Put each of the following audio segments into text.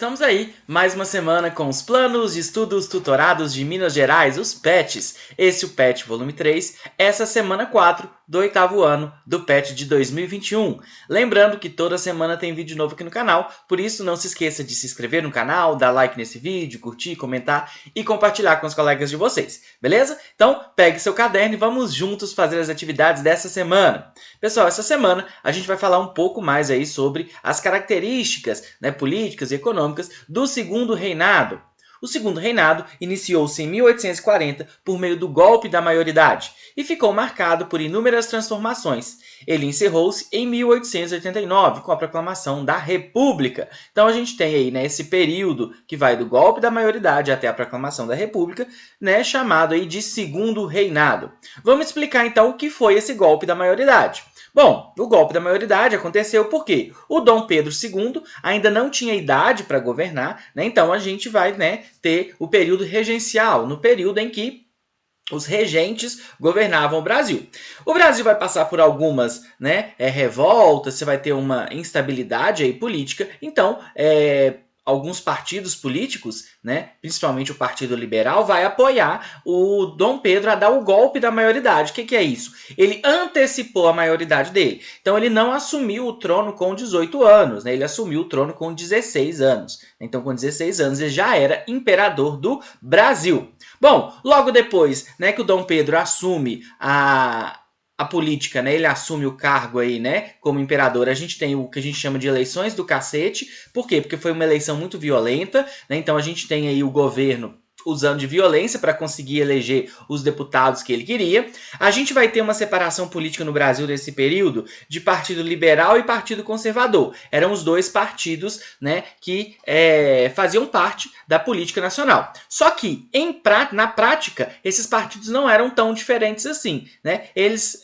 Estamos aí, mais uma semana com os Planos de Estudos Tutorados de Minas Gerais, os PETs. Esse é o PET volume 3, essa semana 4 do 8º ano do PET de 2021. Lembrando que toda semana tem vídeo novo aqui no canal, por isso não se esqueça de se inscrever no canal, dar like nesse vídeo, curtir, comentar e compartilhar com os colegas de vocês, beleza? Então, pegue seu caderno e vamos juntos fazer as atividades dessa semana. Pessoal, essa semana a gente vai falar um pouco mais aí sobre as características, políticas e econômicas do Segundo Reinado. O Segundo Reinado iniciou-se em 1840 por meio do golpe da maioridade e ficou marcado por inúmeras transformações. Ele encerrou-se em 1889 com a proclamação da República. Então a gente tem aí esse período que vai do golpe da maioridade até a proclamação da República, chamado aí de Segundo Reinado. Vamos explicar então o que foi esse golpe da maioridade. Bom, o golpe da maioridade aconteceu porque o Dom Pedro II ainda não tinha idade para governar, então a gente vai ter o período regencial, no período em que os regentes governavam o Brasil. O Brasil vai passar por algumas revoltas, você vai ter uma instabilidade aí política, então alguns partidos políticos, principalmente o Partido Liberal, vai apoiar o Dom Pedro a dar o golpe da maioridade. O que é isso? Ele antecipou a maioridade dele. Então, ele não assumiu o trono com 18 anos, ele assumiu o trono com 16 anos. Então, com 16 anos, ele já era imperador do Brasil. Bom, logo depois que o Dom Pedro assume a política, ele assume o cargo aí, como imperador, a gente tem o que a gente chama de eleições do cacete. Por quê? Porque foi uma eleição muito violenta, então a gente tem aí o governo usando de violência para conseguir eleger os deputados que ele queria. A gente vai ter uma separação política no Brasil nesse período de Partido Liberal e Partido Conservador. Eram os dois partidos que faziam parte da política nacional. Só que, na prática, esses partidos não eram tão diferentes assim. Eles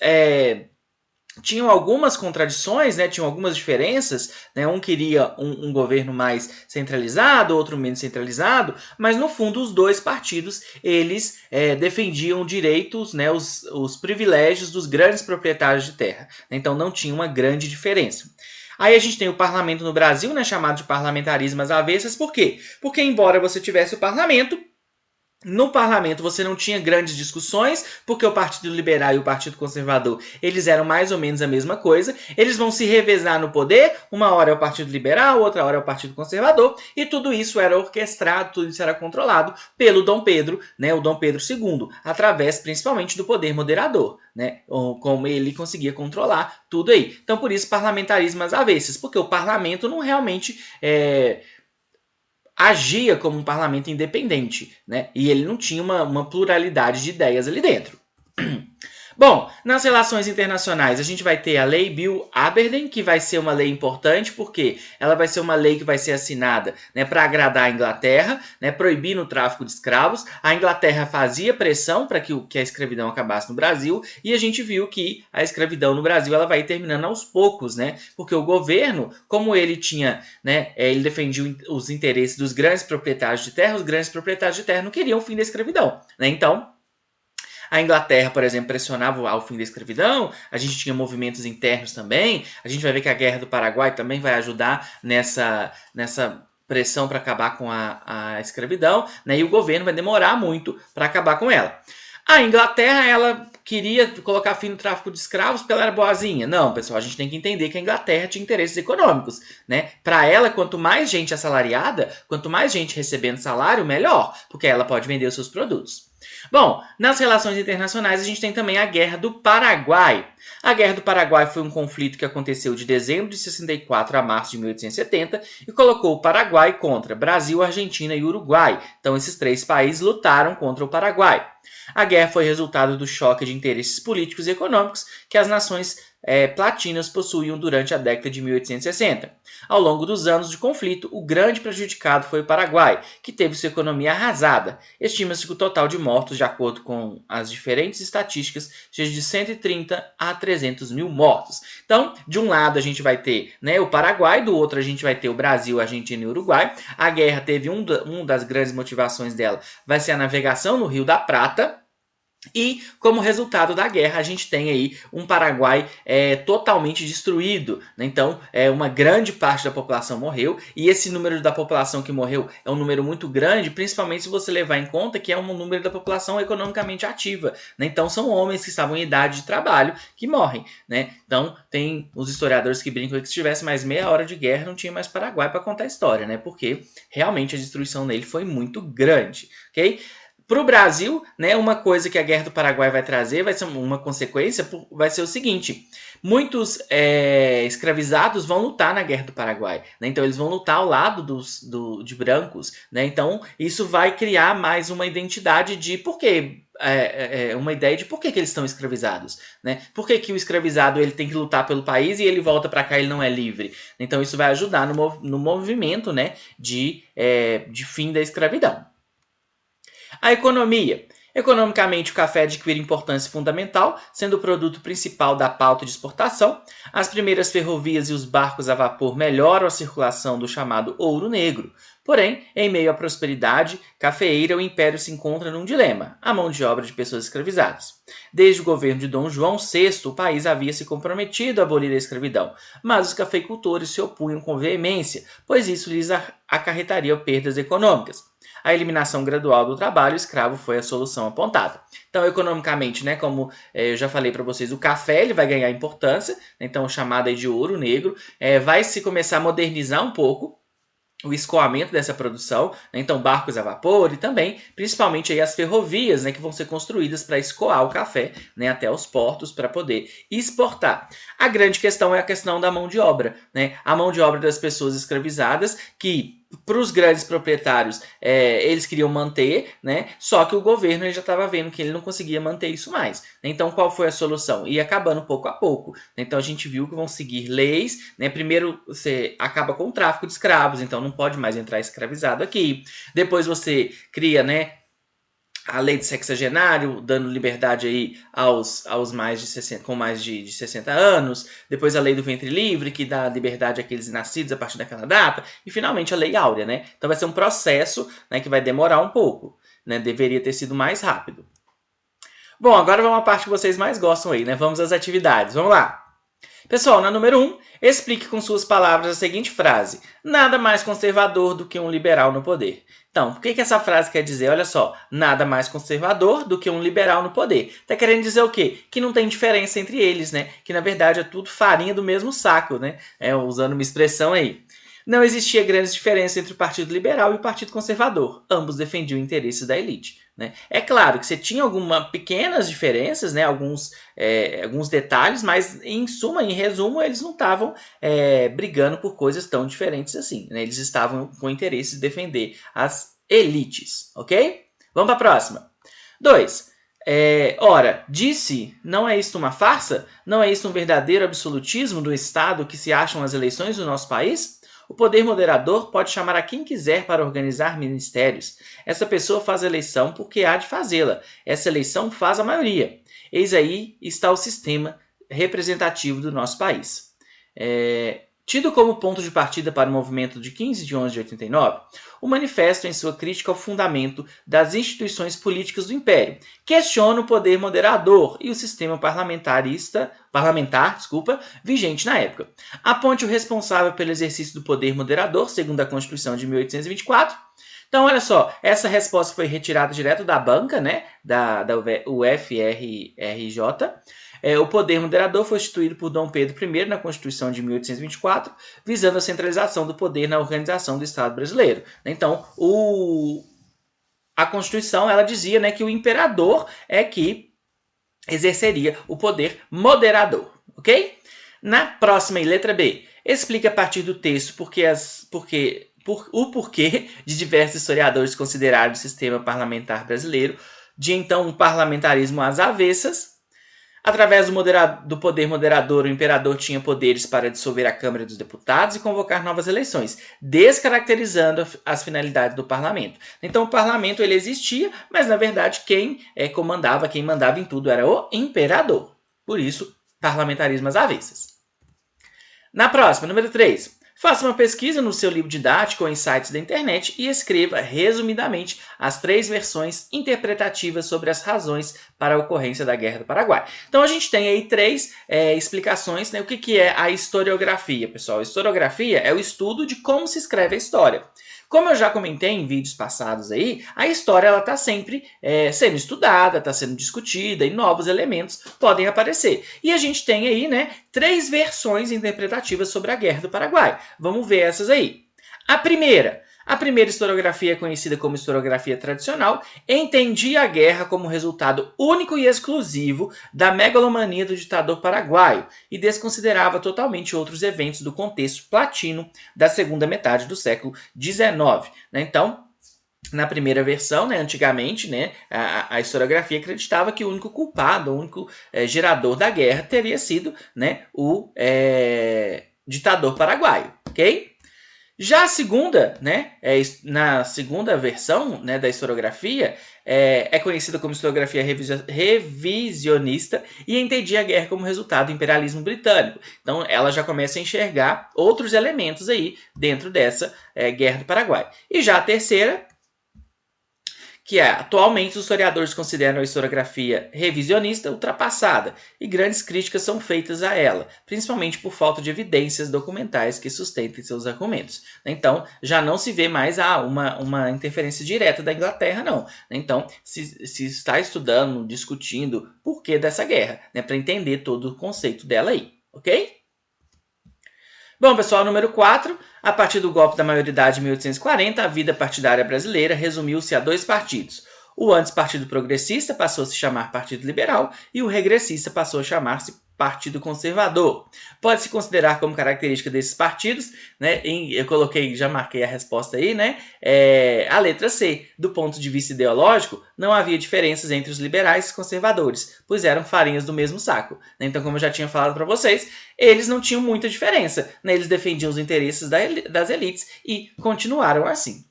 tinham algumas contradições, tinham algumas diferenças, um queria um governo mais centralizado, outro menos centralizado, mas no fundo os dois partidos eles defendiam direitos, os privilégios dos grandes proprietários de terra, então não tinha uma grande diferença. Aí a gente tem o parlamento no Brasil, chamado de parlamentarismo às avessas. Por quê? Porque embora você tivesse o parlamento, no parlamento você não tinha grandes discussões, porque o Partido Liberal e o Partido Conservador, eles eram mais ou menos a mesma coisa. Eles vão se revezar no poder, uma hora é o Partido Liberal, outra hora é o Partido Conservador, e tudo isso era orquestrado, tudo isso era controlado pelo Dom Pedro, o Dom Pedro II, através principalmente do poder moderador, como ele conseguia controlar tudo aí. Então por isso parlamentarismo às avessas, porque o parlamento não realmente agia como um parlamento independente, e ele não tinha uma pluralidade de ideias ali dentro. Bom, nas relações internacionais, a gente vai ter a Lei Bill-Aberdeen, que vai ser uma lei importante, porque ela vai ser uma lei que vai ser assinada para agradar a Inglaterra, proibindo o tráfico de escravos. A Inglaterra fazia pressão para que a escravidão acabasse no Brasil, e a gente viu que a escravidão no Brasil ela vai terminando aos poucos, porque o governo, como ele tinha, ele defendia os interesses dos grandes proprietários de terra, os grandes proprietários de terra não queriam o fim da escravidão, então a Inglaterra, por exemplo, pressionava ao fim da escravidão, a gente tinha movimentos internos também, a gente vai ver que a Guerra do Paraguai também vai ajudar nessa pressão para acabar com a escravidão, e o governo vai demorar muito para acabar com ela. A Inglaterra, ela queria colocar fim no tráfico de escravos porque ela era boazinha. Não, pessoal, a gente tem que entender que a Inglaterra tinha interesses econômicos, Para ela, quanto mais gente assalariada, quanto mais gente recebendo salário, melhor, porque ela pode vender os seus produtos. Bom, nas relações internacionais a gente tem também a Guerra do Paraguai. A Guerra do Paraguai foi um conflito que aconteceu de dezembro de 64 a março de 1870 e colocou o Paraguai contra Brasil, Argentina e Uruguai. Então esses três países lutaram contra o Paraguai. A guerra foi resultado do choque de interesses políticos e econômicos que as nações platinas possuíam durante a década de 1860. Ao longo dos anos de conflito, o grande prejudicado foi o Paraguai, que teve sua economia arrasada. Estima-se que o total de mortos, de acordo com as diferentes estatísticas, seja de 130 a 300 mil mortos. Então, de um lado a gente vai ter o Paraguai, do outro a gente vai ter o Brasil, Argentina e Uruguai. A guerra teve uma das grandes motivações dela, vai ser a navegação no Rio da Prata. E, como resultado da guerra, a gente tem aí um Paraguai totalmente destruído, né? Então, uma grande parte da população morreu, e esse número da população que morreu é um número muito grande, principalmente se você levar em conta que é um número da população economicamente ativa, né? Então, são homens que estavam em idade de trabalho que morrem, né? Então, tem os historiadores que brincam que se tivesse mais meia hora de guerra, não tinha mais Paraguai para contar a história, né? Porque realmente a destruição nele foi muito grande, ok? Para o Brasil, né, uma coisa que a Guerra do Paraguai vai trazer, vai ser uma consequência, vai ser o seguinte: muitos escravizados vão lutar na Guerra do Paraguai, né? Então eles vão lutar ao lado de brancos, né? Então isso vai criar mais uma identidade de por quê? Uma ideia de por que eles estão escravizados, né? Por que o escravizado ele tem que lutar pelo país e ele volta para cá e ele não é livre? Então isso vai ajudar no movimento, né, de fim da escravidão. A economia. Economicamente, o café adquire importância fundamental, sendo o produto principal da pauta de exportação. As primeiras ferrovias e os barcos a vapor melhoram a circulação do chamado ouro negro. Porém, em meio à prosperidade cafeeira, o império se encontra num dilema: a mão de obra de pessoas escravizadas. Desde o governo de Dom João VI, o país havia se comprometido a abolir a escravidão, mas os cafeicultores se opunham com veemência, pois isso lhes acarretaria perdas econômicas. A eliminação gradual do trabalho escravo foi a solução apontada. Então, economicamente, né, como eu já falei para vocês, o café ele vai ganhar importância, então chamado aí de ouro negro, vai se começar a modernizar um pouco o escoamento dessa produção, né? Então barcos a vapor e também, principalmente aí as ferrovias, né, que vão ser construídas para escoar o café, né, até os portos para poder exportar. A grande questão é a questão da mão de obra, né? A mão de obra das pessoas escravizadas que para os grandes proprietários eles queriam manter, né? Só que o governo ele já estava vendo que ele não conseguia manter isso mais. Então qual foi a solução? Ia acabando pouco a pouco. Então a gente viu que vão seguir leis, né? Primeiro você acaba com o tráfico de escravos, então não pode mais entrar escravizado aqui. Depois você cria, né, a lei de sexagenário, dando liberdade aí aos mais de 60, com mais de 60 anos. Depois a lei do ventre livre, que dá liberdade àqueles nascidos a partir daquela data. E finalmente a lei áurea, né? Então vai ser um processo, né, que vai demorar um pouco, né? Deveria ter sido mais rápido. Bom, agora vamos à parte que vocês mais gostam aí, né? Vamos às atividades. Vamos lá. Pessoal, na número 1, explique com suas palavras a seguinte frase: nada mais conservador do que um liberal no poder. Então, o que essa frase quer dizer? Olha só, nada mais conservador do que um liberal no poder. Tá querendo dizer o quê? Que não tem diferença entre eles, né? Que na verdade é tudo farinha do mesmo saco, né? Usando uma expressão aí. Não existia grandes diferenças entre o Partido Liberal e o Partido Conservador. Ambos defendiam interesses da elite. Né? É claro que você tinha algumas pequenas diferenças, né? alguns detalhes, mas em suma, em resumo, eles não estavam brigando por coisas tão diferentes assim. Né? Eles estavam com interesse de defender as elites. Ok? Vamos para a próxima. 2. Ora, disse, não é isto uma farsa? Não é isto um verdadeiro absolutismo do Estado que se acham as eleições do nosso país? O poder moderador pode chamar a quem quiser para organizar ministérios. Essa pessoa faz a eleição porque há de fazê-la. Essa eleição faz a maioria. Eis aí está o sistema representativo do nosso país. Tido como ponto de partida para o movimento de 15 de 11 de 89, o manifesto, em sua crítica ao fundamento das instituições políticas do Império, questiona o poder moderador e o sistema parlamentar, vigente na época. Aponte o responsável pelo exercício do poder moderador, segundo a Constituição de 1824. Então, olha só, essa resposta foi retirada direto da banca, né, da UFRJ. O poder moderador foi instituído por Dom Pedro I na Constituição de 1824, visando a centralização do poder na organização do Estado brasileiro. Então, a Constituição ela dizia, né, que o imperador é que exerceria o poder moderador, ok? Na próxima, letra B, explica a partir do texto o porquê de diversos historiadores consideraram o sistema parlamentar brasileiro de então um parlamentarismo às avessas. Através do poder moderador, o imperador tinha poderes para dissolver a Câmara dos Deputados e convocar novas eleições, descaracterizando as finalidades do parlamento. Então o parlamento ele existia, mas na verdade quem mandava em tudo era o imperador. Por isso, parlamentarismo às avessas. Na próxima, número 3. Faça uma pesquisa no seu livro didático ou em sites da internet e escreva, resumidamente, as 3 versões interpretativas sobre as razões para a ocorrência da Guerra do Paraguai. Então, a gente tem aí 3 explicações, né? O que é a historiografia, pessoal? A historiografia é o estudo de como se escreve a história. Como eu já comentei em vídeos passados aí, a história está sempre sendo estudada, está sendo discutida e novos elementos podem aparecer. E a gente tem aí, né, 3 versões interpretativas sobre a Guerra do Paraguai. Vamos ver essas aí. A primeira historiografia, conhecida como historiografia tradicional, entendia a guerra como resultado único e exclusivo da megalomania do ditador paraguaio e desconsiderava totalmente outros eventos do contexto platino da segunda metade do século XIX. Então, na primeira versão, né, antigamente, né, a historiografia acreditava que o único culpado, o único gerador da guerra teria sido, né, o ditador paraguaio, ok? Já a segunda, né, na segunda versão, né, da historiografia, é conhecida como historiografia revisionista e entendia a guerra como resultado do imperialismo britânico. Então, ela já começa a enxergar outros elementos aí dentro dessa Guerra do Paraguai. E já a terceira, que atualmente os historiadores consideram a historiografia revisionista ultrapassada e grandes críticas são feitas a ela, principalmente por falta de evidências documentais que sustentem seus argumentos. Então, já não se vê mais uma interferência direta da Inglaterra, não. Então, se está estudando, discutindo o porquê dessa guerra, né, para entender todo o conceito dela aí, ok? Bom, pessoal, número 4. A partir do golpe da maioridade em 1840, a vida partidária brasileira resumiu-se a 2 partidos. O antes Partido Progressista passou a se chamar Partido Liberal e o regressista passou a chamar-se Partido Conservador. Pode-se considerar como característica desses partidos, né, eu já marquei a resposta aí, né, a letra C. Do ponto de vista ideológico, não havia diferenças entre os liberais e os conservadores, pois eram farinhas do mesmo saco. Então, como eu já tinha falado para vocês, eles não tinham muita diferença, né, eles defendiam os interesses das elites e continuaram assim.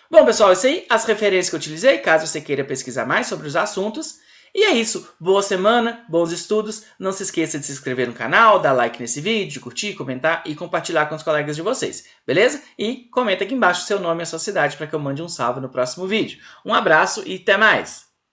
Bom, pessoal, isso aí, as referências que eu utilizei, caso você queira pesquisar mais sobre os assuntos. E é isso. Boa semana, bons estudos. Não se esqueça de se inscrever no canal, dar like nesse vídeo, curtir, comentar e compartilhar com os colegas de vocês, beleza? E comenta aqui embaixo seu nome e a sua cidade para que eu mande um salve no próximo vídeo. Um abraço e até mais!